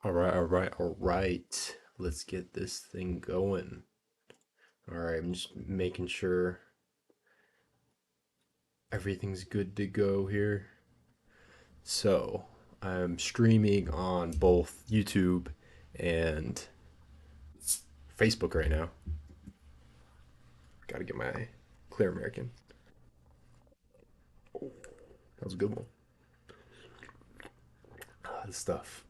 All right. Let's get this thing going. All right, I'm just making sure everything's good to go here. So, I'm streaming on both YouTube and Facebook right now. Got to get my Clear American. That was a good one. This stuff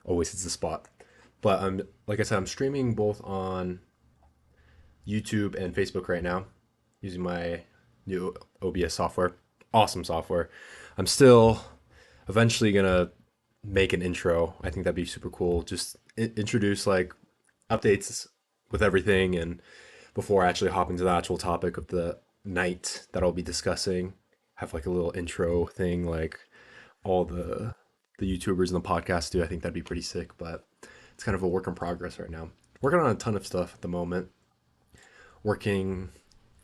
always hits the spot. But I'm like I said, I'm streaming both on YouTube and Facebook right now using my new OBS software. Awesome software. I'm still eventually gonna make an intro. I think that'd be super cool. Just introduce like updates with everything, and before I actually hop into the actual topic of the night that I'll be discussing, have like a little intro thing like all the YouTubers and the podcasts do. I think that'd be pretty sick, but it's kind of a work in progress right now. Working on a ton of stuff at the moment. Working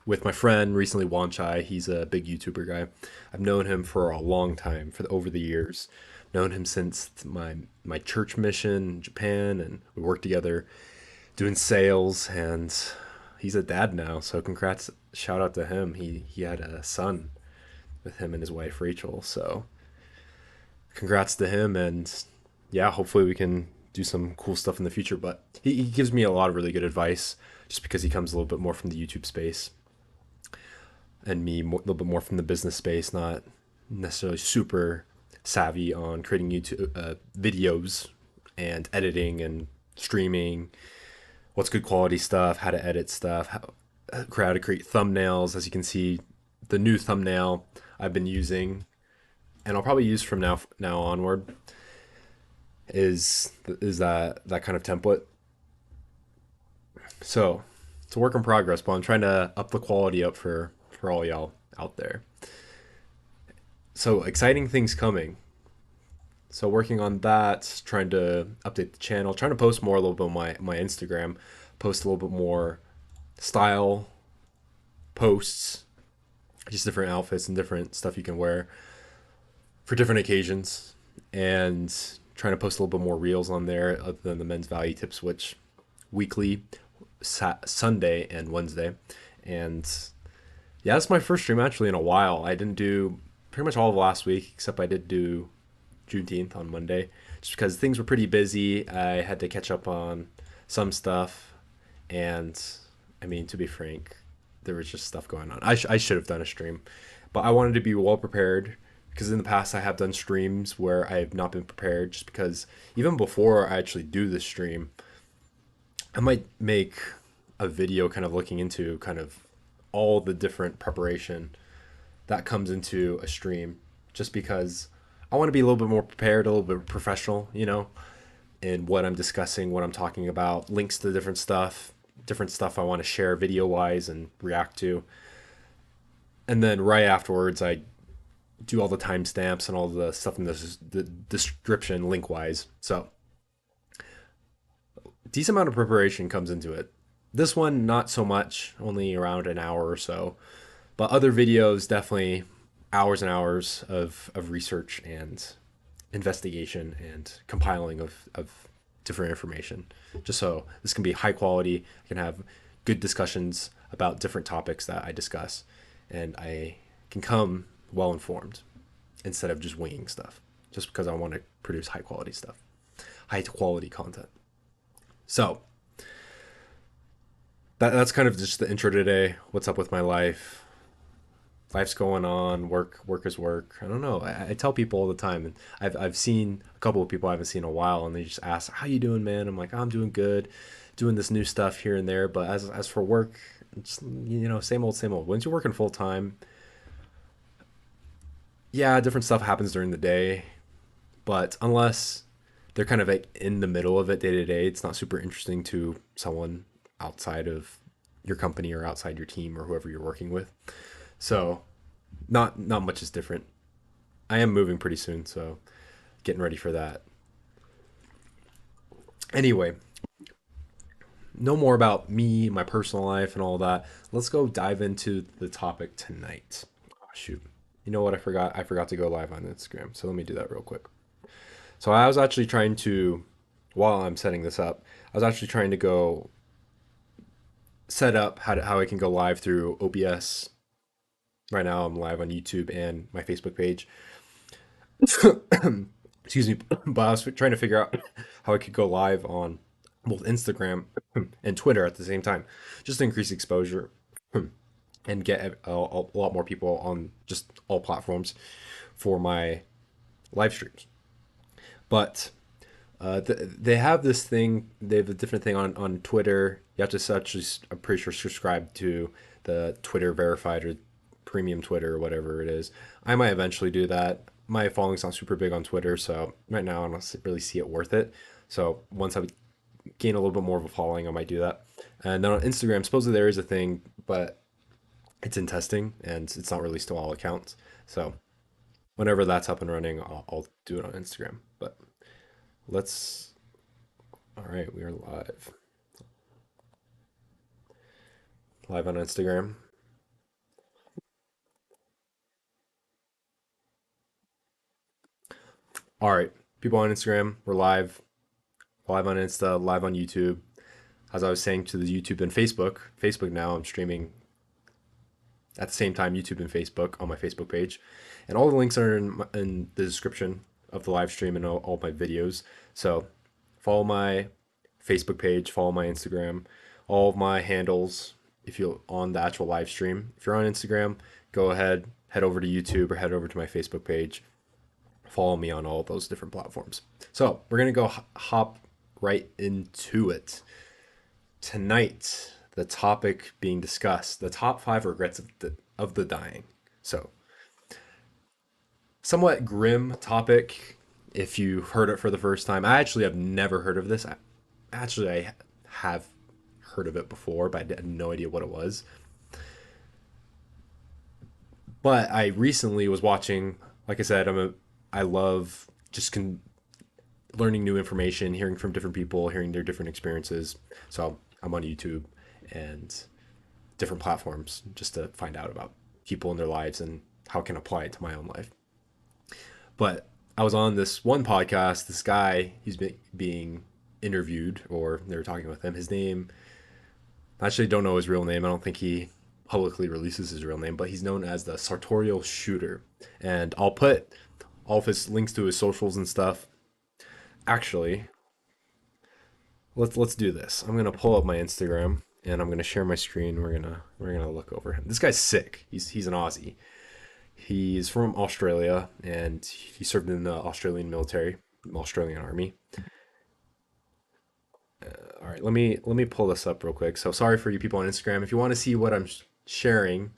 with my friend recently, Wanchai. He's a big YouTuber guy. I've known him for a long time, over the years. Known him since my church mission in Japan, and we worked together doing sales. And he's a dad now, so congrats! Shout out to him. He had a son with him and his wife Rachel. So congrats to him, and yeah, hopefully we can do some cool stuff in the future. But he gives me a lot of really good advice, just because he comes a little bit more from the YouTube space and me a little bit more from the business space, not necessarily super savvy on creating YouTube videos and editing and streaming. What's good quality stuff? How to edit stuff? How to create thumbnails? As you can see, the new thumbnail I've been using, and I'll probably use from now onward, is that kind of template. So it's a work in progress, but I'm trying to up the quality up for all y'all out there. So exciting things coming. So working on that, trying to update the channel, trying to post more a little bit on my Instagram, post a little bit more style posts, just different outfits and different stuff you can wear for different occasions, and trying to post a little bit more reels on there other than the men's value tips, which weekly, Sunday and Wednesday. And yeah, that's my first stream actually in a while. I didn't do pretty much all of last week, except I did do Juneteenth on Monday, just because things were pretty busy. I had to catch up on some stuff, and I mean, to be frank, there was just stuff going on. I should have done a stream, but I wanted to be well prepared, because in the past I have done streams where I have not been prepared, just because even before I actually do the stream, I might make a video kind of looking into kind of all the different preparation that comes into a stream, just because I want to be a little bit more prepared, a little bit professional, in what I'm discussing, what I'm talking about, links to different stuff I want to share video wise and react to. And then right afterwards, I do all the timestamps and all the stuff in the description link wise. So decent amount of preparation comes into it. This one, not so much, only around an hour or so. But other videos, definitely hours and hours of research and investigation and compiling of different information. Just so this can be high quality, I can have good discussions about different topics that I discuss, and I can come well informed instead of just winging stuff, just because I want to produce high quality stuff, high quality content. So that's kind of just the intro today. What's up with my life? Life's going on. Work is work. I don't know. I tell people all the time, and I've seen a couple of people I haven't seen in a while, and they just ask, "How you doing, man?" I'm like, "I'm doing good, doing this new stuff here and there." But as for work, it's, same old, same old. Once you're working full time, yeah, different stuff happens during the day, but unless they're kind of like in the middle of it day to day, it's not super interesting to someone outside of your company or outside your team or whoever you're working with. So not much is different. I am moving pretty soon, so getting ready for that. Anyway, no more about me, my personal life, and all that. Let's go dive into the topic tonight. Oh, shoot. You know what? I forgot to go live on Instagram, so let me do that real quick. So I was actually trying to, while I'm setting this up, I was actually trying to go set up how I can go live through OBS. Right now, I'm live on YouTube and my Facebook page. Excuse me, but I was trying to figure out how I could go live on both Instagram and Twitter at the same time, just to increase exposure and get a lot more people on just all platforms for my live streams. But they have this thing. They have a different thing on Twitter. You have to actually, I'm pretty sure, subscribe to the Twitter verified or premium Twitter or whatever it is. I might eventually do that. My following's not super big on Twitter, so right now I don't really see it worth it. So once I gain a little bit more of a following, I might do that. And then on Instagram, supposedly there is a thing, but it's in testing and it's not released to all accounts. So whenever that's up and running, I'll do it on Instagram. But let's. All right, we are live on Instagram. All right, people on Instagram, we're live on Insta, live on YouTube. As I was saying to the YouTube and Facebook now, I'm streaming at the same time YouTube and Facebook on my Facebook page, and all the links are in the description of the live stream and all my videos. So follow my Facebook page, follow my Instagram, all of my handles. If you're on the actual live stream, if you're on Instagram, go ahead, head over to YouTube or head over to my Facebook page. Follow me on all of those different platforms. So we're gonna go hop right into it tonight. The topic being discussed: the top five regrets of the dying. So somewhat grim topic. If you heard it for the first time, I actually have never heard of this. I have heard of it before, but I had no idea what it was. But I recently was watching. Like I said, I love just learning new information, hearing from different people, hearing their different experiences. So I'm on YouTube and different platforms just to find out about people and their lives and how I can apply it to my own life. But I was on this one podcast. This guy, he's being interviewed, or they were talking with him. His name, I actually don't know his real name. I don't think he publicly releases his real name, but he's known as the Sartorial Shooter. And I'll put all of his links to his socials and stuff. Actually, let's do this. I'm gonna pull up my Instagram and I'm gonna share my screen. We're gonna look over him. This guy's sick. He's an Aussie. He's from Australia and he served in the Australian military, Australian Army. All right, let me pull this up real quick. So sorry for you people on Instagram. If you want to see what I'm sharing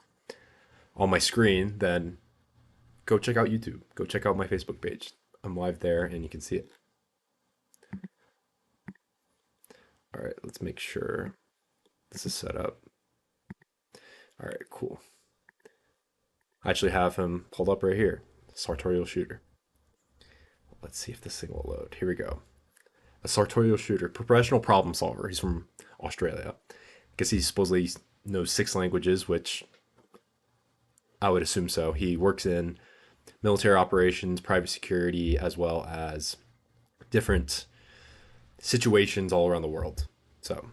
on my screen, then go check out YouTube. Go check out my Facebook page. I'm live there and you can see it. All right, let's make sure this is set up. All right, cool. I actually have him pulled up right here. Sartorial Shooter. Let's see if this thing will load. Here we go. A sartorial shooter, professional problem solver. He's from Australia. I guess he supposedly knows six languages, which I would assume so. He works in military operations, private security, as well as different situations all around the world. So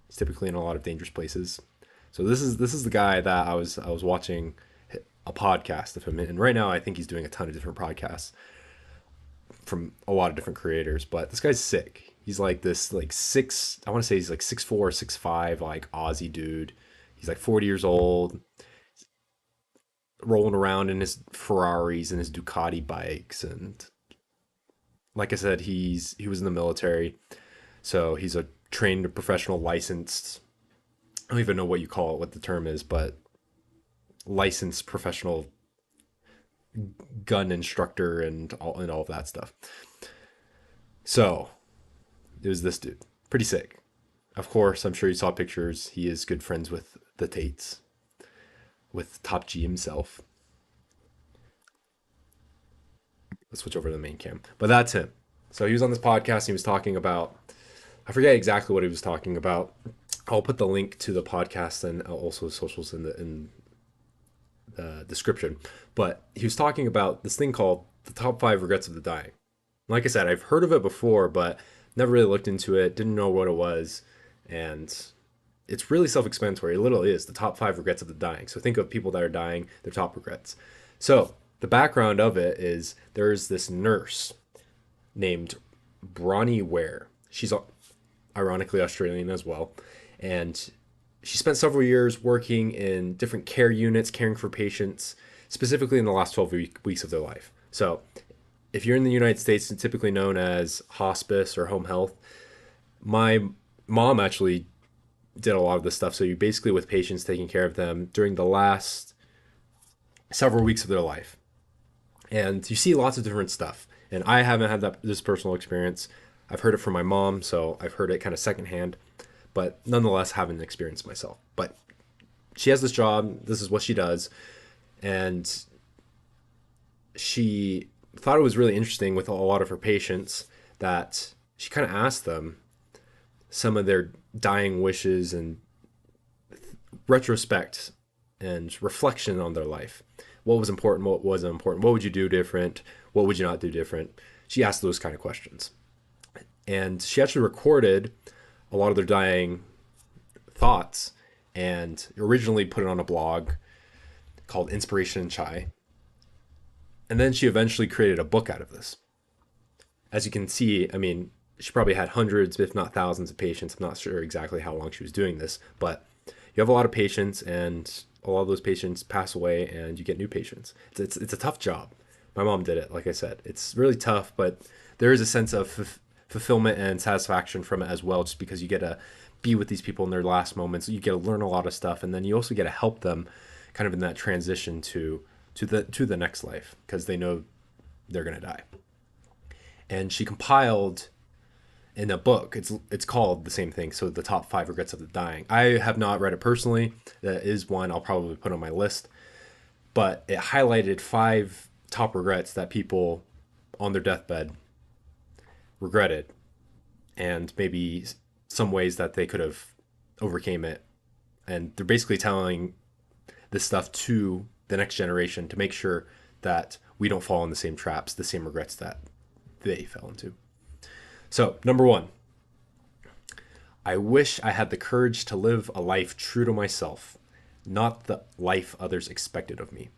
he's typically in a lot of dangerous places. So this is the guy that I was watching a podcast of him, and right now I think he's doing a ton of different podcasts from a lot of different creators. But this guy's sick. He's like this like six. I want to say he's like 6'4", 6'5", like Aussie dude. He's like 40 years old, rolling around in his Ferraris and his Ducati bikes, and like I said, he was in the military, so he's a trained professional licensed. I don't even know what you call it, what the term is, but licensed professional gun instructor and all of that stuff. So it was this dude, pretty sick. Of course, I'm sure you saw pictures. He is good friends with the Tates, with Top G himself. Let's switch over to the main cam. But that's him. So he was on this podcast and he was talking about, I forget exactly what he was talking about. I'll put the link to the podcast and also the socials in the description. But he was talking about this thing called the top five regrets of the dying. like I said, I've heard of it before, but never really looked into it, didn't know what it was. And it's really self-explanatory. It literally is the top 5 regrets of the dying. So think of people that are dying, their top regrets. So the background of it is there's this nurse named Bronnie Ware. She's ironically Australian as well. And she spent several years working in different care units, caring for patients, specifically in the last 12 weeks of their life. So if you're in the United States, it's typically known as hospice or home health. My mom actually did a lot of this stuff. So you basically with patients taking care of them during the last several weeks of their life. And you see lots of different stuff. And I haven't had this personal experience. I've heard it from my mom, so I've heard it kind of secondhand, but nonetheless haven't experienced myself. But she has this job. This is what she does. And she thought it was really interesting with a lot of her patients that she kind of asked them some of their dying wishes and retrospect and reflection on their life. What was important? What wasn't important? What would you do different? What would you not do different? She asked those kind of questions. And she actually recorded a lot of their dying thoughts and originally put it on a blog called Inspiration in Chai. And then she eventually created a book out of this. As you can see, I mean, she probably had hundreds, if not thousands of patients. I'm not sure exactly how long she was doing this, but you have a lot of patients and a lot of those patients pass away and you get new patients. It's a tough job. My mom did it, like I said. It's really tough, but there is a sense of fulfillment and satisfaction from it as well, just because you get to be with these people in their last moments. You get to learn a lot of stuff, and then you also get to help them kind of in that transition to the next life, because they know they're going to die. And she compiled in a book. It's called the same thing. So the top 5 regrets of the dying. I have not read it personally. That is one I'll probably put on my list. But it highlighted 5 top regrets that people on their deathbed regretted, and maybe some ways that they could have overcame it. And they're basically telling this stuff to the next generation to make sure that we don't fall in the same traps, the same regrets that they fell into. So, number 1, I wish I had the courage to live a life true to myself, not the life others expected of me.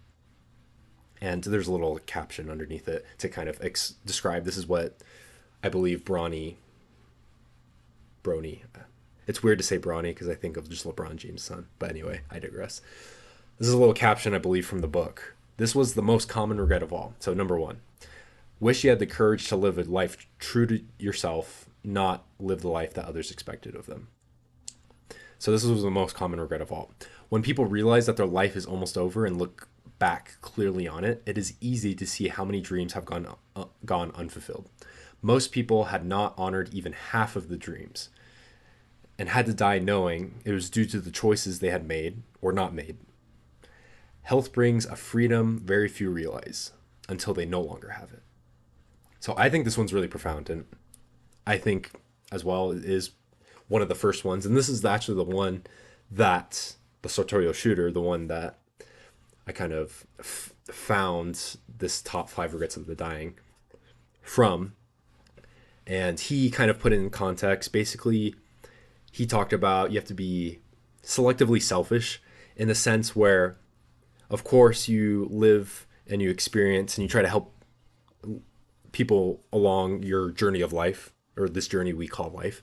And there's a little caption underneath it to kind of describe this is what I believe Bronnie. It's weird to say Bronnie because I think of just LeBron James' son. But anyway, I digress. This is a little caption I believe from the book. This was the most common regret of all. So number 1, wish you had the courage to live a life true to yourself, not live the life that others expected of them. So this was the most common regret of all. When people realize that their life is almost over and look back clearly on it, it is easy to see how many dreams have gone unfulfilled. Most people had not honored even half of the dreams and had to die knowing it was due to the choices they had made or not made. Health brings a freedom very few realize until they no longer have it. So I think this one's really profound, and I think as well it is one of the first ones. And this is actually the one that the sartorial shooter, the one that I kind of found this top 5 regrets of the dying from. And he kind of put it in context. Basically, he talked about you have to be selectively selfish in the sense where, of course, you live and you experience and you try to help people along your journey of life, or this journey we call life.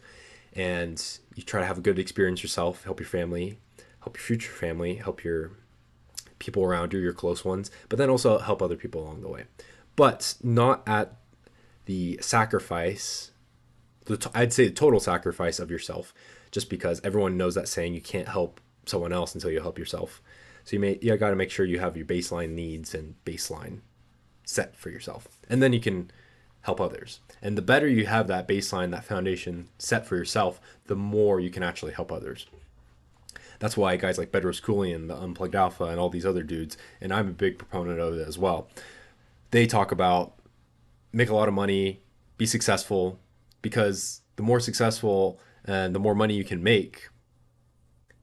And you try to have a good experience yourself, help your family, help your future family, help your people around you, your close ones, but then also help other people along the way. But not at the sacrifice, I'd say the total sacrifice of yourself, just because everyone knows that saying, you can't help someone else until you help yourself. So you got to make sure you have your baseline needs and baseline set for yourself, and then you can help others. And the better you have that baseline, that foundation set for yourself, the more you can actually help others. That's why guys like Bedros Keuilian, the Unplugged Alpha, and all these other dudes, and I'm a big proponent of it as well, they talk about make a lot of money, be successful, because the more successful and the more money you can make,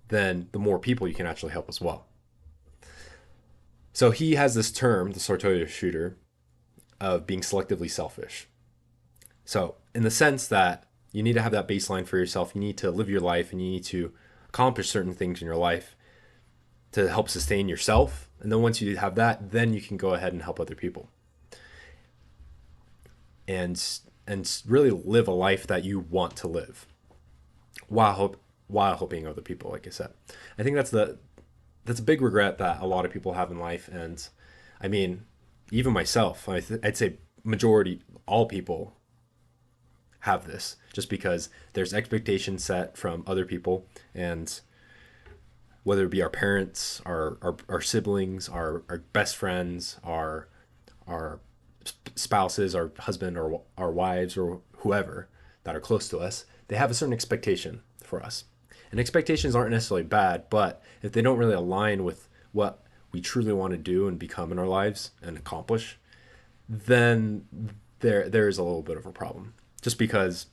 then the more people you can actually help as well. So he has this term, the sartorial shooter, of being selectively selfish. So, in the sense that you need to have that baseline for yourself, you need to live your life and you need to accomplish certain things in your life to help sustain yourself. And then once you have that, then you can go ahead and help other people and really live a life that you want to live while helping other people. Like I said, I think that's a big regret that a lot of people have in life. And I mean, even myself, I'd say majority, all people have this, just because there's expectations set from other people, and whether it be our parents, our siblings, our best friends, our spouses, our husband, or our wives, or whoever that are close to us, they have a certain expectation for us. And expectations aren't necessarily bad, but if they don't really align with what we truly want to do and become in our lives and accomplish, then there is a little bit of a problem. Just because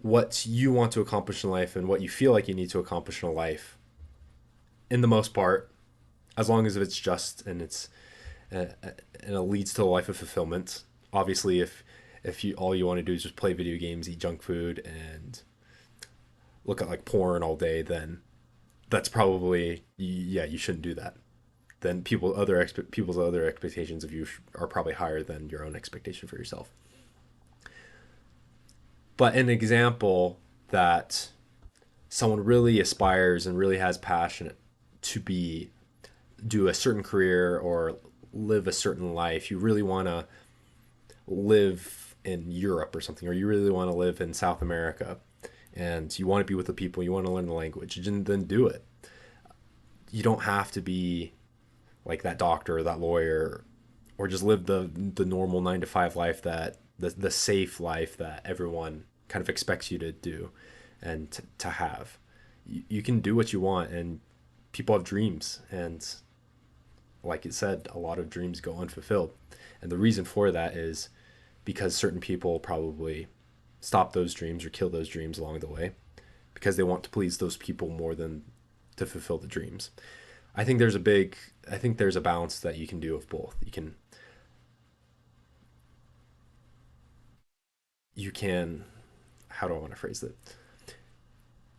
what you want to accomplish in life and what you feel like you need to accomplish in life, in the most part, as long as it's just and it leads to a life of fulfillment. Obviously, if you all you want to do is just play video games, eat junk food, and look at like porn all day, then that's probably, yeah, you shouldn't do that. Then people's other expectations of you are probably higher than your own expectation for yourself. But an example that someone really aspires and really has passion to be do a certain career or live a certain life, you really want to live in Europe or something, or you really want to live in South America, and you want to be with the people, you want to learn the language, and then do it. You don't have to be like that doctor or that lawyer, or just live the normal 9 to 5 life, that the safe life that everyone kind of expects you to do and to have. You can do what you want, and people have dreams, and like it said, a lot of dreams go unfulfilled. And the reason for that is because certain people probably stop those dreams or kill those dreams along the way because they want to please those people more than to fulfill the dreams. I think there's a balance that you can do of both. You can how do I want to phrase it?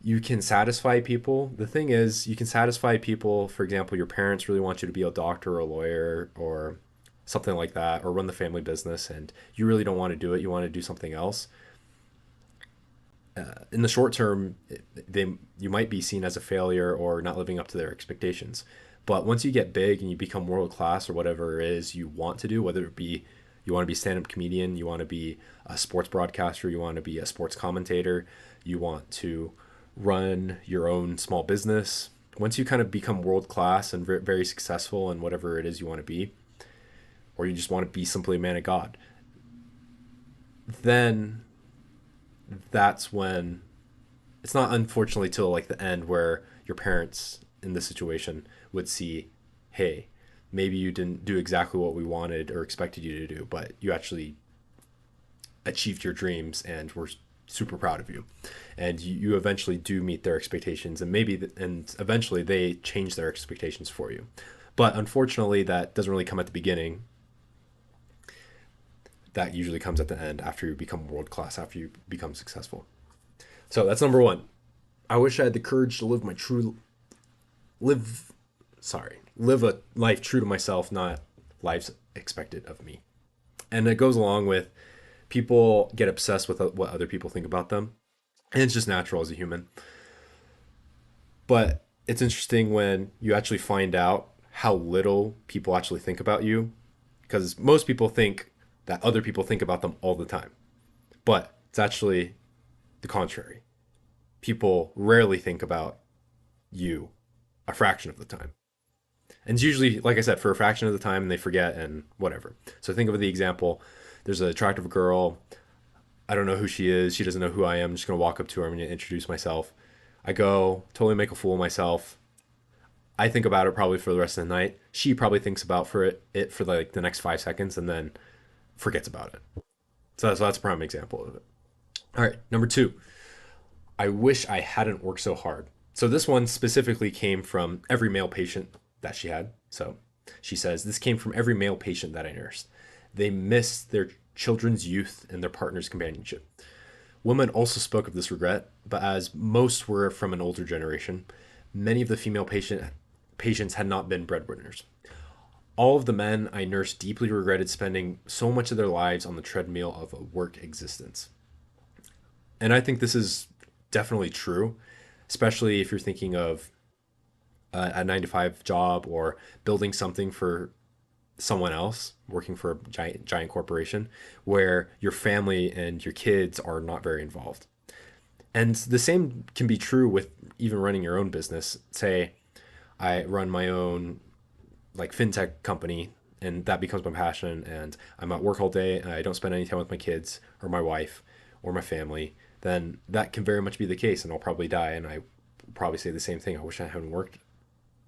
You can satisfy people. The thing is, you can satisfy people. For example, your parents really want you to be a doctor or a lawyer or something like that, or run the family business, and you really don't want to do it. You want to do something else. In the short term, you might be seen as a failure or not living up to their expectations. But once you get big and you become world class or whatever it is you want to do, whether it be you want to be a stand-up comedian, you want to be a sports broadcaster, you want to be a sports commentator, you want to run your own small business. Once you kind of become world class and very successful in whatever it is you want to be, or you just want to be simply a man of God, then that's when it's not, unfortunately, till like the end where your parents in this situation would see, hey, maybe you didn't do exactly what we wanted or expected you to do, but you actually achieved your dreams and we're super proud of you. And you eventually do meet their expectations, and and eventually they change their expectations for you. But unfortunately, that doesn't really come at the beginning. That usually comes at the end, after you become world class, after you become successful. So that's number one. I wish I had the courage to live, live a life true to myself, not lives expected of me. And it goes along with, people get obsessed with what other people think about them. And it's just natural as a human. But it's interesting when you actually find out how little people actually think about you. Because most people think that other people think about them all the time. But it's actually the contrary. People rarely think about you a fraction of the time. And it's usually, like I said, for a fraction of the time, and they forget and whatever. So think of the example: there's an attractive girl. I don't know who she is. She doesn't know who I am. I'm just going to walk up to her. I'm going to introduce myself. I go, totally make a fool of myself. I think about it probably for the rest of the night. She probably thinks about it for like the next 5 seconds and then forgets about it. So that's a prime example of it. All right, number two. I wish I hadn't worked so hard. So this one specifically came from every male patient that she had. So she says, this came from every male patient that I nursed. They miss their children's youth, and their partner's companionship. Women also spoke of this regret, but as most were from an older generation, many of the patients had not been breadwinners. All of the men I nursed deeply regretted spending so much of their lives on the treadmill of a work existence. And I think this is definitely true, especially if you're thinking of a 9 to 5 job or building something for someone else, working for a giant corporation where your family and your kids are not very involved. And the same can be true with even running your own business. Say I run my own like fintech company and that becomes my passion and I'm at work all day and I don't spend any time with my kids or my wife or my family, then that can very much be the case and I'll probably die and I probably say the same thing. I wish I hadn't worked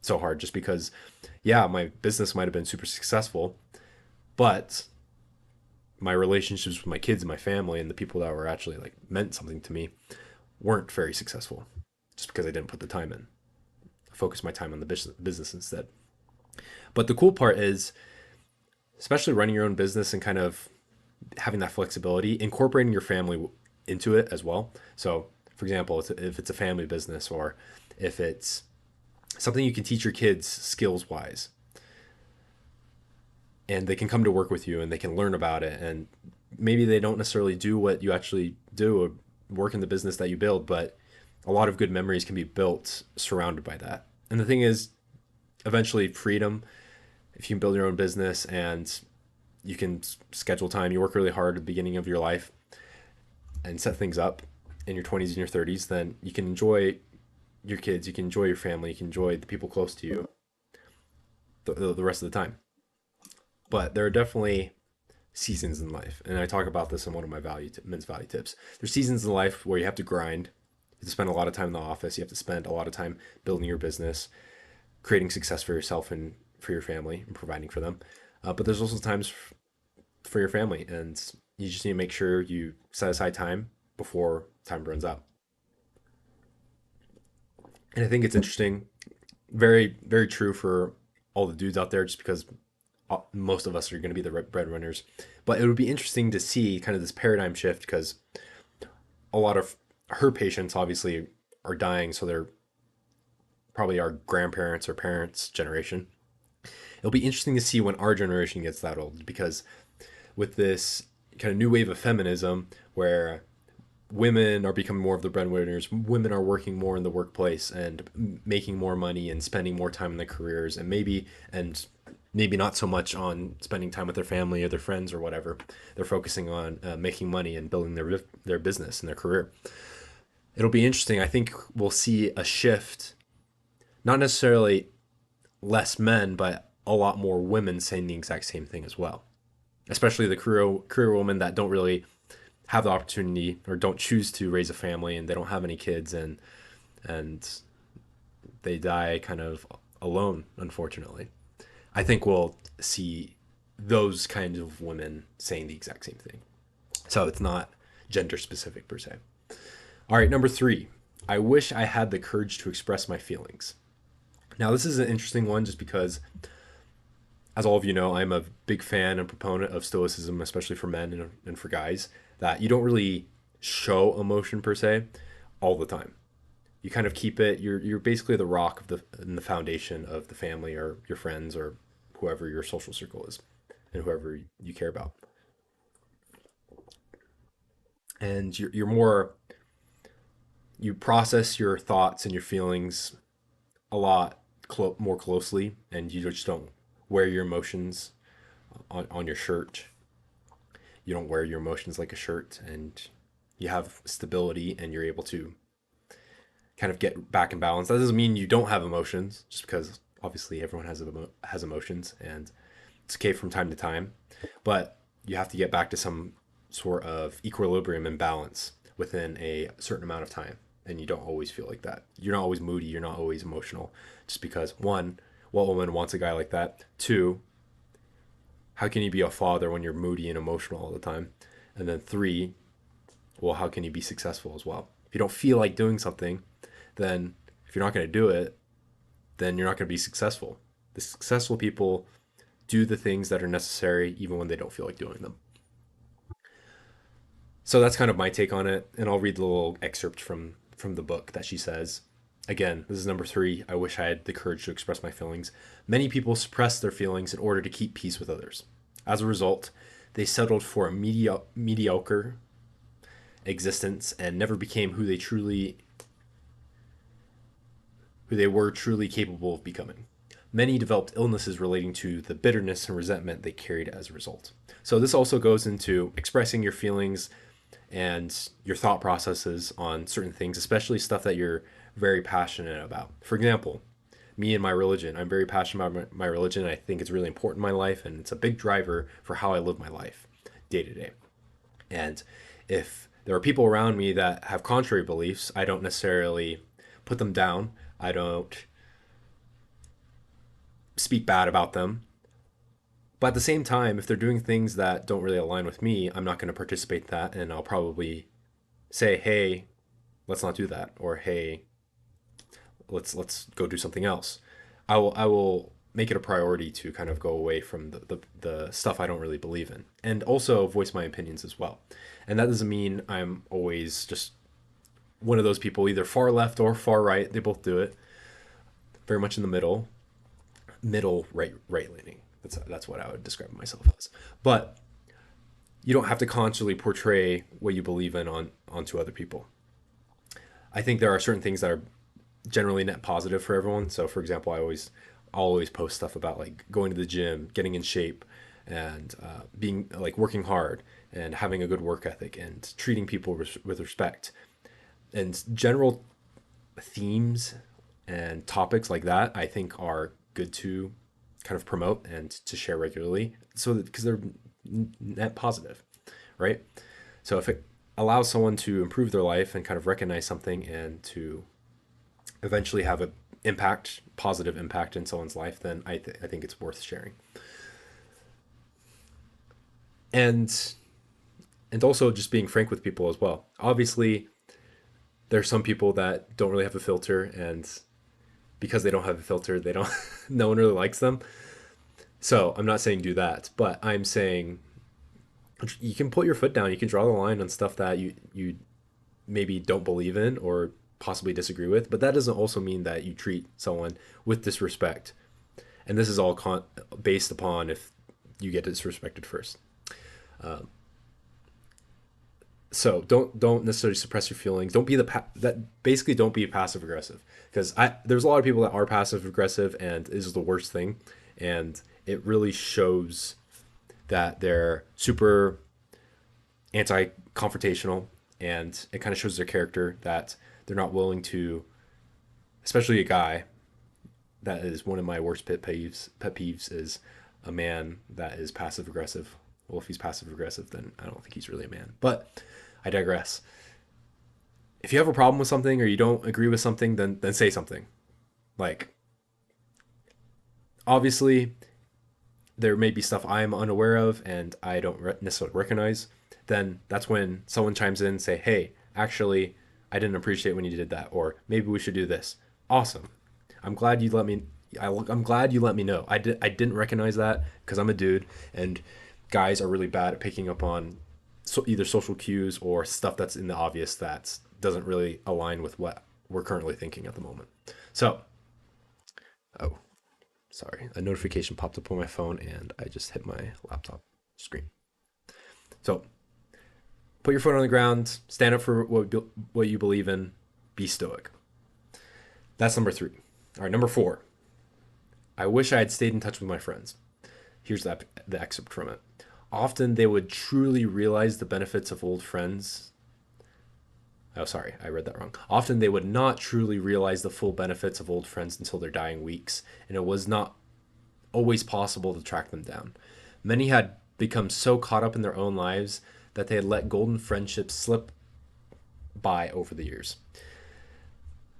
so hard just because yeah, my business might have been super successful, but my relationships with my kids and my family and the people that were actually like meant something to me weren't very successful just because I didn't put the time in. I focused my time on the business instead. But the cool part is, especially running your own business and kind of having that flexibility, incorporating your family into it as well. So, for example, if it's a family business or if it's something you can teach your kids skills wise, and they can come to work with you and they can learn about it. And maybe they don't necessarily do what you actually do or work in the business that you build, but a lot of good memories can be built surrounded by that. And the thing is, eventually, freedom, if you can build your own business and you can schedule time, you work really hard at the beginning of your life and set things up in your 20s and your 30s, then you can enjoy your kids, you can enjoy your family, you can enjoy the people close to you the rest of the time. But there are definitely seasons in life, and I talk about this in one of my men's value tips. There's seasons in life where you have to grind, you have to spend a lot of time in the office, you have to spend a lot of time building your business, creating success for yourself and for your family and providing for them. But there's also times for your family, and you just need to make sure you set aside time before time runs out. And I think it's interesting, very, very true for all the dudes out there, just because most of us are going to be the breadwinners. But it would be interesting to see kind of this paradigm shift because a lot of her patients obviously are dying, so they're probably our grandparents or parents' generation. It'll be interesting to see when our generation gets that old because with this kind of new wave of feminism where women are becoming more of the breadwinners, women are working more in the workplace and making more money and spending more time in their careers and maybe not so much on spending time with their family or their friends or whatever. They're focusing on making money and building their business and their career. It'll be interesting. I think we'll see a shift, not necessarily less men, but a lot more women saying the exact same thing as well. Especially the career women that don't really have the opportunity or don't choose to raise a family and they don't have any kids and they die kind of alone, unfortunately. I think we'll see those kinds of women saying the exact same thing. So it's not gender specific per se. All right, number 3. I wish I had the courage to express my feelings. Now, this is an interesting one just because, as all of you know, I'm a big fan and proponent of stoicism, especially for men and for guys, that you don't really show emotion per se all the time. You kind of keep it, you're basically the rock of the foundation of the family or your friends or whoever your social circle is and whoever you care about. And you're more, you process your thoughts and your feelings a lot more closely and you just don't wear your emotions on your shirt. You don't wear your emotions like a shirt and you have stability and you're able to kind of get back in balance. That doesn't mean you don't have emotions just because obviously everyone has emotions and it's okay from time to time, but you have to get back to some sort of equilibrium and balance within a certain amount of time. And you don't always feel like that. You're not always moody. You're not always emotional. Just because, one, what woman wants a guy like that? Two, how can you be a father when you're moody and emotional all the time? And then three, well, how can you be successful as well? If you don't feel like doing something, then if you're not going to do it, then you're not going to be successful. The successful people do the things that are necessary even when they don't feel like doing them. So that's kind of my take on it, and I'll read the little excerpt from the book that she says. Again, this is number 3. I wish I had the courage to express my feelings. Many people suppress their feelings in order to keep peace with others. As a result, they settled for a mediocre existence and never became who they were truly capable of becoming. Many developed illnesses relating to the bitterness and resentment they carried as a result. So this also goes into expressing your feelings and your thought processes on certain things, especially stuff that you're very passionate about. For example, me and my religion. I'm very passionate about my religion. I think it's really important in my life, and it's a big driver for how I live my life day to day. And if there are people around me that have contrary beliefs, I don't necessarily put them down. I don't speak bad about them. But at the same time, if they're doing things that don't really align with me, I'm not going to participate in that, and I'll probably say, "Hey, let's not do that," or "Hey, let's go do something else." I will make it a priority to kind of go away from the stuff I don't really believe in, and also voice my opinions as well. And that doesn't mean I'm always just one of those people, either far left or far right. They both do it. Very much in the middle right leaning. That's what I would describe myself as. But you don't have to constantly portray what you believe in onto other people. I think there are certain things that are generally net positive for everyone. So, for example, I'll always post stuff about like going to the gym, getting in shape, and being like working hard and having a good work ethic and treating people with respect. And general themes and topics like that, I think, are good to kind of promote and to share regularly, so that because they're net positive, right? So if it allows someone to improve their life and kind of recognize something and to eventually have a positive impact in someone's life, then I think it's worth sharing. And also just being frank with people as well. Obviously, there's some people that don't really have a filter, and because they don't have a filter, they don't no one really likes them. So I'm not saying do that, but I'm saying you can put your foot down. You can draw the line on stuff that you maybe don't believe in or possibly disagree with, but that doesn't also mean that you treat someone with disrespect. And this is all based upon if you get disrespected first. So don't necessarily suppress your feelings. Don't be that basically don't be passive aggressive, because I there's a lot of people that are passive aggressive and is the worst thing, and it really shows that they're super anti-confrontational, and it kind of shows their character that they're not willing to, especially a guy. That is one of my worst pet peeves is a man that is passive aggressive. Well, if he's passive aggressive, then I don't think he's really a man. But I digress. If you have a problem with something or you don't agree with something, then say something. Like, obviously, there may be stuff I'm unaware of and I don't necessarily recognize. Then that's when someone chimes in and say, "Hey, actually, I didn't appreciate when you did that," or "Maybe we should do this." Awesome. I'm glad you let me. I'm glad you let me know. I didn't recognize that because I'm a dude, and guys are really bad at picking up on either social cues or stuff that's in the obvious that doesn't really align with what we're currently thinking at the moment. So, oh, sorry, a notification popped up on my phone and I just hit my laptop screen. So, put your foot on the ground, stand up for what you believe in, be stoic. That's number 3. All right, number 4. I wish I had stayed in touch with my friends. Here's the excerpt from it. Often they would truly realize the benefits of old friends. Oh, sorry, I read that wrong. Often they would not truly realize the full benefits of old friends until their dying weeks, and it was not always possible to track them down. Many had become so caught up in their own lives that they had let golden friendships slip by over the years.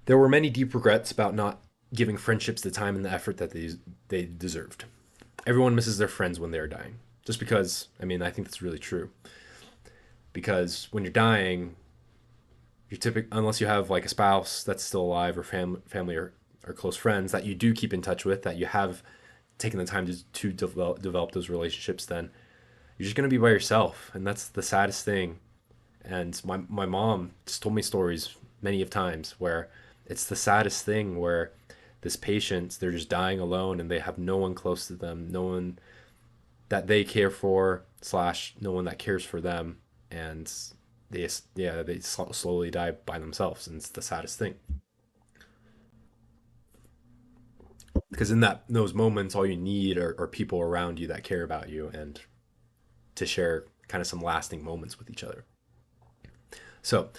There were many deep regrets about not giving friendships the time and the effort that they deserved. Everyone misses their friends when they are dying. Just because, I mean, I think that's really true. Because when you're dying, unless you have like a spouse that's still alive or family or close friends that you do keep in touch with, that you have taken the time to develop those relationships, then you're just going to be by yourself. And that's the saddest thing And my mom just told me stories many of times where it's the saddest thing where this patient, they're just dying alone and they have no one close to them, no one that they care for slash no one that cares for them, and they slowly die by themselves, and it's the saddest thing because in those moments all you need are people around you that care about you and to share kind of some lasting moments with each other. So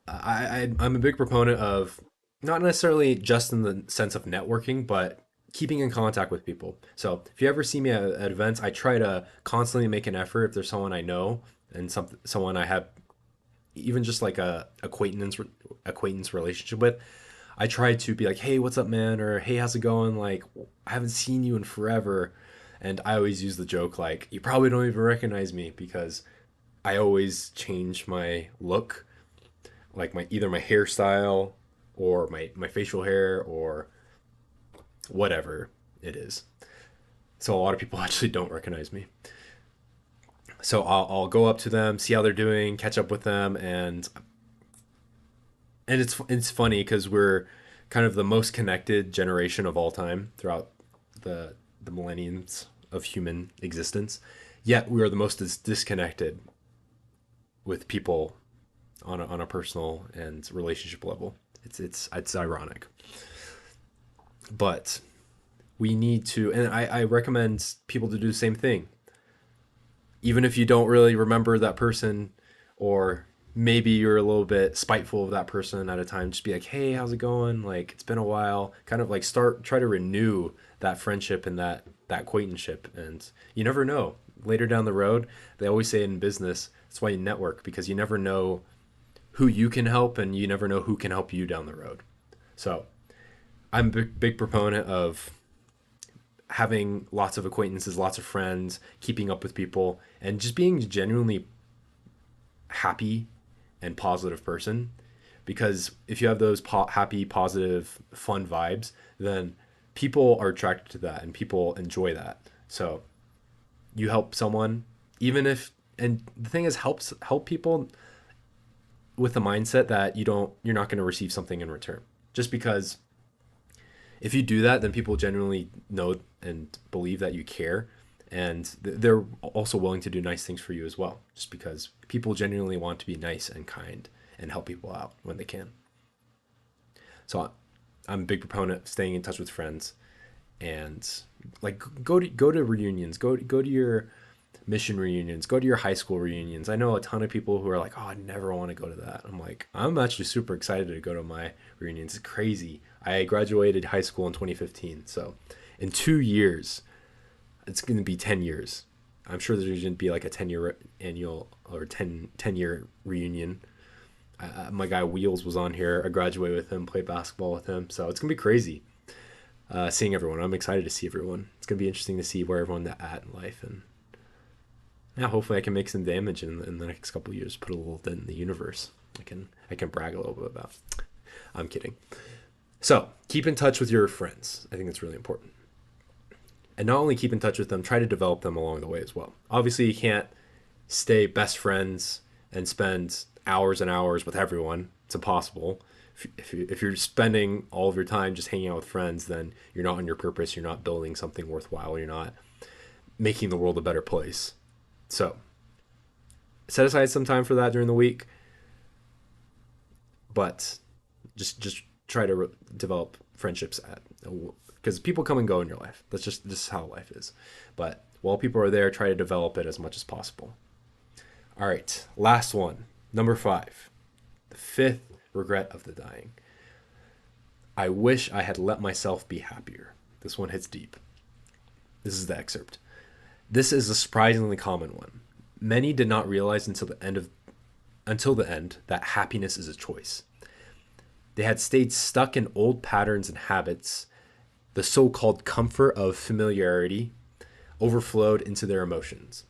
I'm a big proponent of not necessarily just in the sense of networking, but keeping in contact with people. So if you ever see me at events, I try to constantly make an effort if there's someone I know and someone I have even just like a acquaintance relationship with. I try to be like, hey, what's up, man? Or hey, how's it going? Like, I haven't seen you in forever. And I always use the joke like, you probably don't even recognize me because I always change my look, like my either my hairstyle or my facial hair or whatever it is. So a lot of people actually don't recognize me. So I'll go up to them, see how they're doing, catch up with them, and it's funny because we're kind of the most connected generation of all time throughout the millenniums of human existence. Yet we are the most disconnected with people on a personal and relationship level. It's ironic, but we need to, and I recommend people to do the same thing, even if you don't really remember that person, or maybe you're a little bit spiteful of that person at a time. Just be like, hey, how's it going? Like it's been a while. Kind of like try to renew that friendship and that acquaintanceship, and you never know. Later down the road, they always say in business, that's why you network because you never know who you can help and you never know who can help you down the road. So I'm a big proponent of having lots of acquaintances, lots of friends, keeping up with people, and just being genuinely happy and positive person. Because if you have those happy, positive, fun vibes, then people are attracted to that and people enjoy that. So you help someone, even if, and the thing is, help people with the mindset that you're not going to receive something in return. Just because if you do that, then people genuinely know and believe that you care, and they're also willing to do nice things for you as well. Just because people genuinely want to be nice and kind and help people out when they can. So I'm a big proponent of staying in touch with friends and like go to reunions, go to your mission reunions, go to your high school reunions. I know a ton of people who are like, oh, I never want to go to that. I'm like, I'm actually super excited to go to my reunions. It's crazy. I graduated high school in 2015. So in 2 years, it's going to be 10 years. I'm sure there's going to be like a 10-year annual or 10-year reunion. My guy Wheels was on here. I graduated with him, played basketball with him. So it's going to be crazy seeing everyone. I'm excited to see everyone. It's going to be interesting to see where everyone's at in life, and yeah, hopefully I can make some damage in the next couple of years, put a little dent in the universe. I can brag a little bit about. I'm kidding. So keep in touch with your friends. I think that's really important. And not only keep in touch with them, try to develop them along the way as well. Obviously, you can't stay best friends and spend hours and hours with everyone. It's impossible. If you're spending all of your time just hanging out with friends, then you're not on your purpose. You're not building something worthwhile. You're not making the world a better place. So set aside some time for that during the week, but just try to develop friendships at, because people come and go in your life. That's just how life is. But while people are there, try to develop it as much as possible. All right, last one, number 5, the 5th regret of the dying. I wish I had let myself be happier. This one hits deep. This is the excerpt. This is a surprisingly common one. Many did not realize until the end that happiness is a choice. They had stayed stuck in old patterns and habits. The so-called comfort of familiarity overflowed into their emotions,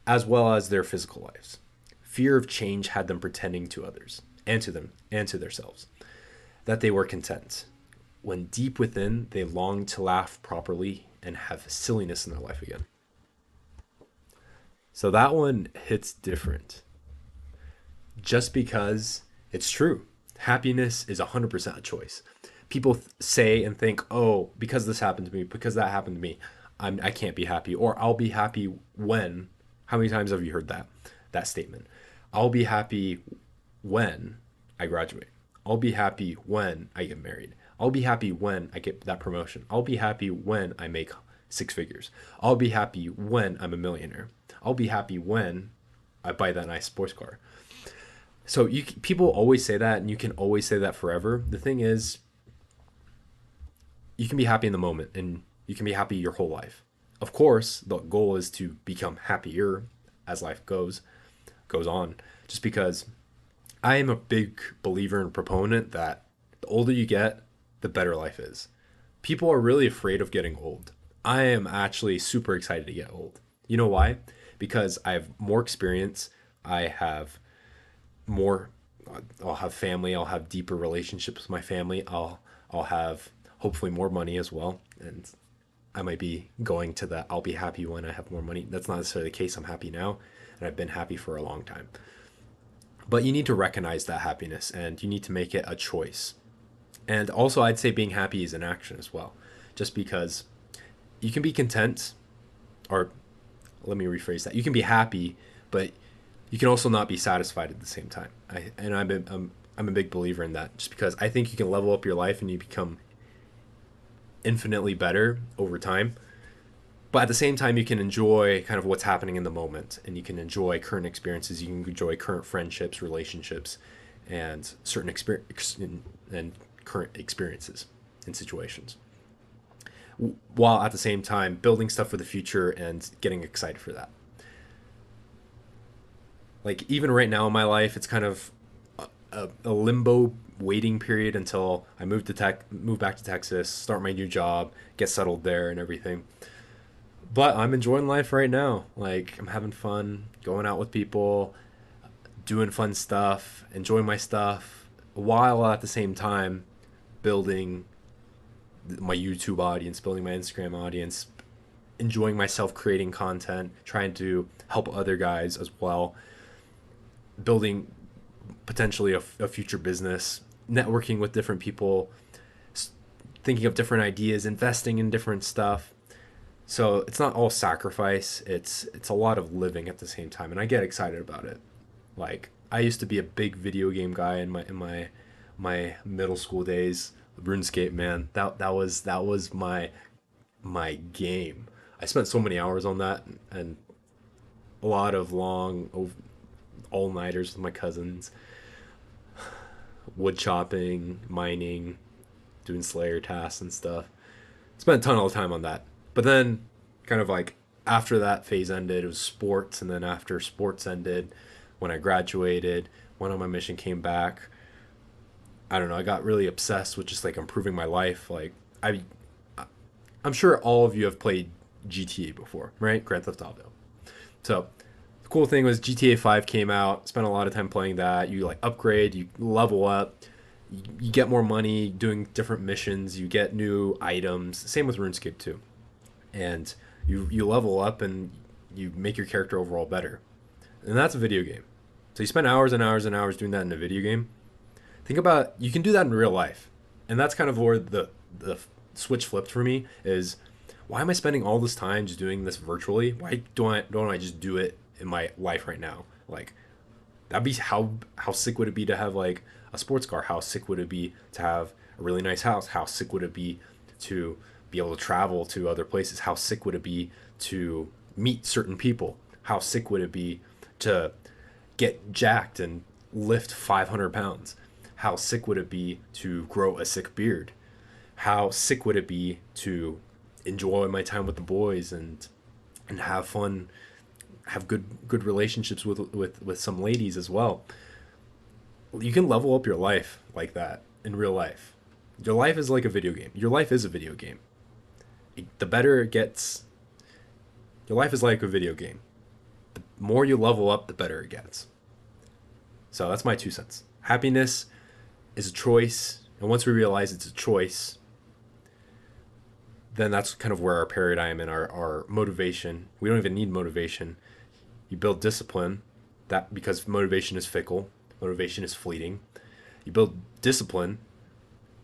as well as their physical lives. Fear of change had them pretending to others and to them and to themselves that they were content, when deep within they longed to laugh properly and have silliness in their life again. So that one hits different. just because it's true. Happiness is 100% a choice. People say and think, oh, because this happened to me, because that happened to me, I can't be happy, or I'll be happy when. How many times have you heard that statement? I'll be happy when I graduate. I'll be happy when I get married. I'll be happy when I get that promotion. I'll be happy when I make six figures. I'll be happy when I'm a millionaire. I'll be happy when I buy that nice sports car. So people always say that, and you can always say that forever. The thing is, you can be happy in the moment, and you can be happy your whole life. Of course, the goal is to become happier as life goes on. Just because I am a big believer and proponent that the older you get, the better life is. People are really afraid of getting old. I am actually super excited to get old. You know why? Because I have more experience. I have more I'll have family, I'll have deeper relationships with my family. I'll have hopefully more money as well. And I might be going to the I'll be happy when I have more money. That's not necessarily the case. I'm happy now and I've been happy for a long time. But you need to recognize that happiness and you need to make it a choice. And also I'd say being happy is an action as well. Just because you can be content, or let me rephrase that. You can be happy, but you can also not be satisfied at the same time. I'm a big believer in that, just because I think you can level up your life and you become infinitely better over time. But at the same time, you can enjoy kind of what's happening in the moment, and you can enjoy current experiences. You can enjoy current friendships, relationships, and certain experience and current experiences and situations, while at the same time building stuff for the future and getting excited for that. Like even right now in my life, it's kind of a limbo waiting period until I move back to Texas, start my new job, get settled there and everything. But I'm enjoying life right now. Like I'm having fun, going out with people, doing fun stuff, enjoying my stuff, while at the same time building my YouTube audience, building my Instagram audience, enjoying myself creating content, trying to help other guys as well, building potentially a future business, networking with different people, thinking of different ideas, investing in different stuff. So it's not all sacrifice. It's a lot of living at the same time, and I get excited about it. Like I used to be a big video game guy in my middle school days. RuneScape, man, that was my game. I spent so many hours on that, and a lot of long all nighters with my cousins, wood chopping, mining, doing Slayer tasks and stuff. Spent a ton of time on that. But then, kind of like after that phase ended, it was sports, and then after sports ended, when I graduated, went on my mission, came back. I don't know. I got really obsessed with just like improving my life. Like I'm sure all of you have played GTA before, right? Grand Theft Auto. So the cool thing was GTA 5 came out. Spent a lot of time playing that. You like upgrade, you level up, you get more money doing different missions. You get new items. Same with RuneScape too. And you level up and you make your character overall better. And that's a video game. So you spend hours and hours and hours doing that in a video game. Think about you can do that in real life. And that's kind of where the switch flipped for me is why am I spending all this time just doing this virtually? Why don't I just do it in my life right now? Like that'd be how sick would it be to have like a sports car? How sick would it be to have a really nice house? How sick would it be to be able to travel to other places? How sick would it be to meet certain people? How sick would it be to get jacked and lift 500 pounds? How sick would it be to grow a sick beard? How sick would it be to enjoy my time with the boys and have fun, have good relationships with some ladies as well? You can level up your life like that in real life. Your life is like a video game. Your life is a video game. The better it gets, your life is like a video game. The more you level up, the better it gets. So that's my 2 cents. Happiness is a choice, and once we realize it's a choice, then that's kind of where our paradigm and our motivation. We don't even need motivation. You build discipline, that because motivation is fickle. Motivation is fleeting. You build discipline,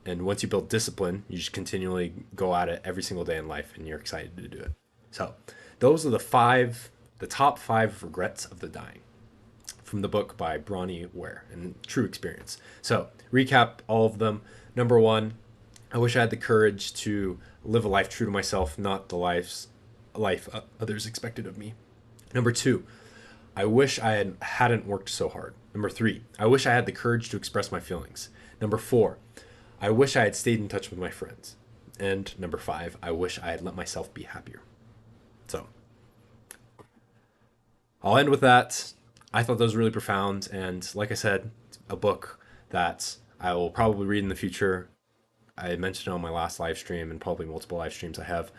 and once you build discipline, you just continually go at it every single day in life, and you're excited to do it. So, those are the top five regrets of the dying from the book by Bronnie Ware and true experience. So, recap all of them. Number one, I wish I had the courage to live a life true to myself, not the life others expected of me. Number two, I wish hadn't worked so hard. Number three, I wish I had the courage to express my feelings. Number four, I wish I had stayed in touch with my friends. And number five, I wish I had let myself be happier. So I'll end with that. I thought that was really profound. And like I said, a book that I will probably read in the future. I mentioned it on my last live stream and probably multiple live streams. I have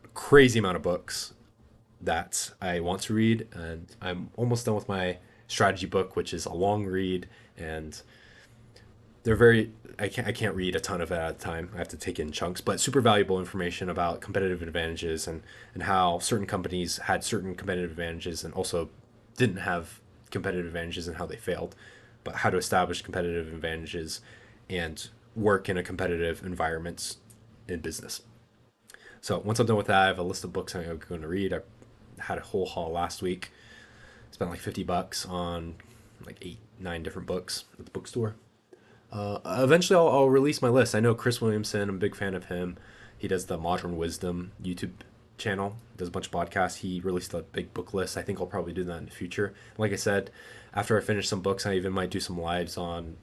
a crazy amount of books that I want to read, and I'm almost done with my strategy book, which is a long read, and they're very. I can't read a ton of it at a time. I have to take in chunks, but super valuable information about competitive advantages and how certain companies had certain competitive advantages and also didn't have competitive advantages and how they failed, but how to establish competitive advantages and work in a competitive environment in business. So once I'm done with that, I have a list of books I'm going to read. I had a whole haul last week. Spent like $50 on like 8, 9 different books at the bookstore. Eventually, I'll release my list. I know Chris Williamson. I'm a big fan of him. He does the Modern Wisdom YouTube channel. Does a bunch of podcasts. He released a big book list. I think I'll probably do that in the future. Like I said, after I finish some books, I even might do some lives on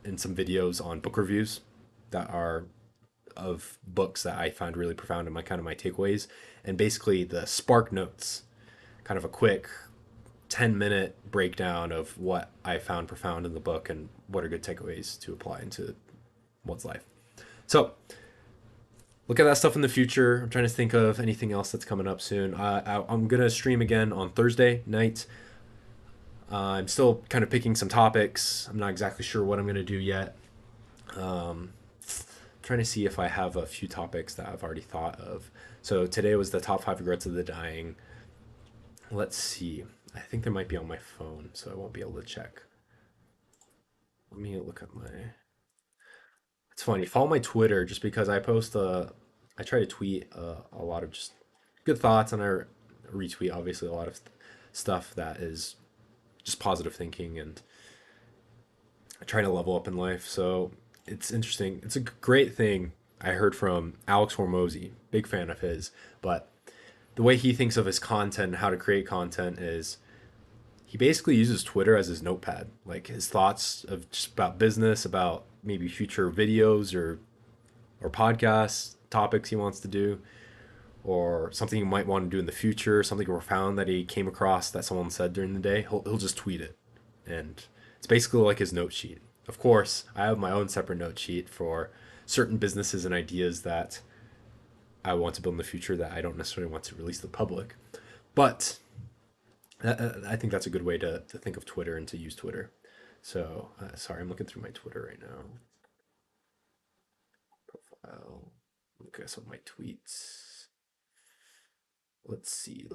and some videos on book reviews that are of books that I find really profound and my kind of my takeaways, and basically the Spark Notes, kind of a quick 10-minute breakdown of what I found profound in the book and what are good takeaways to apply into one's life. So look at that stuff in the future. I'm trying to think of anything else that's coming up soon. I'm gonna stream again on Thursday night. I'm still kind of picking some topics. I'm not exactly sure what I'm gonna do yet. Trying to see if I have a few topics that I've already thought of. So today was the top five regrets of the dying. Let's see. I think they might be on my phone, so I won't be able to check. Let me look at my. It's funny. Follow my Twitter just because I post I try to tweet a lot of just good thoughts, and I retweet obviously a lot of stuff that is just positive thinking and trying to level up in life. So it's interesting. It's a great thing I heard from Alex Hormozy, big fan of his, but the way he thinks of his content and how to create content is he basically uses Twitter as his notepad, like his thoughts of just about business, about maybe future videos or podcasts, topics he wants to do, or something you might want to do in the future, something profound that he came across that someone said during the day. He'll just tweet it, and it's basically like his note sheet. Of course, I have my own separate note sheet for certain businesses and ideas that I want to build in the future that I don't necessarily want to release to the public. But I think that's a good way to think of Twitter and to use Twitter. So, sorry, I'm looking through my Twitter right now. Profile. Look at some of my tweets. Let's see.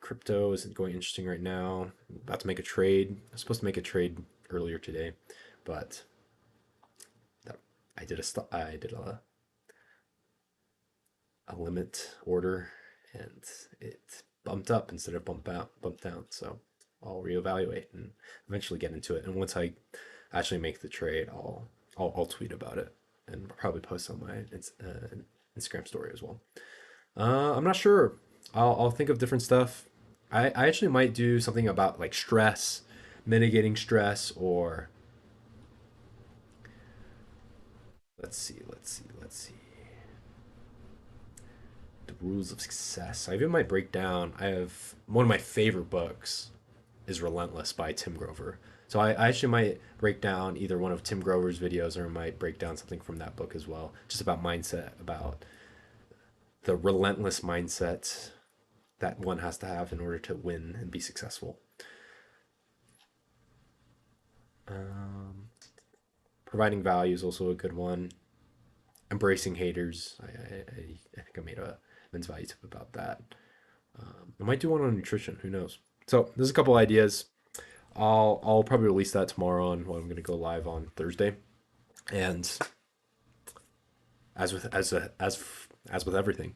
Crypto isn't going interesting right now. I'm about to make a trade. I was supposed to make a trade earlier today, but that, I did a limit order, and it bumped up instead of bumped down. So I'll reevaluate and eventually get into it. And once I actually make the trade, I'll tweet about it and probably post on my Instagram story as well. I'm not sure. I'll think of different stuff. I actually might do something about like stress, mitigating stress, or let's see. The rules of success. I even might break down. I have one of my favorite books is Relentless by Tim Grover. So I actually might break down either one of Tim Grover's videos or I might break down something from that book as well, just about mindset, about the relentless mindset that one has to have in order to win and be successful. Um, Providing value is also a good one. Embracing haters. I think I made a men's value tip about that. I might do one on nutrition. Who knows? So there's a couple ideas. I'll probably release that tomorrow, and well, I'm gonna go live on Thursday. And as with as with everything,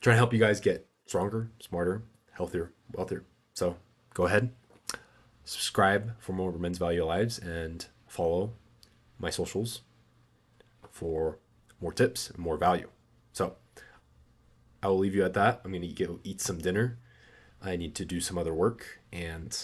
trying to help you guys get stronger, smarter, healthier, wealthier. So go ahead, subscribe for more Men's Value Lives, and follow my socials for more tips and more value. So I will leave you at that. I'm gonna go eat some dinner. I need to do some other work, and